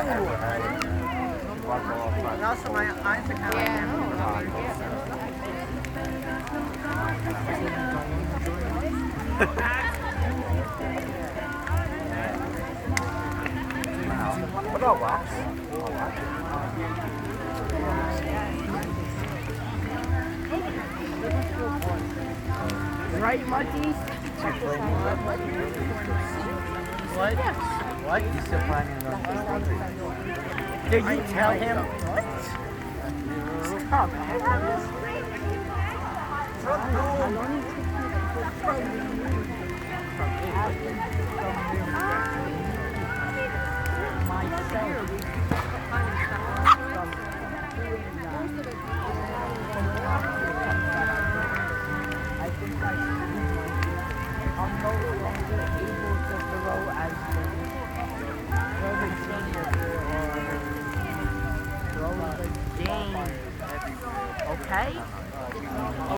And also my eyes are kind of But oh well. Right, Muddy? What? What? You still planning on Did you tell him? Stop. I'm no longer able to grow as the game. Okay?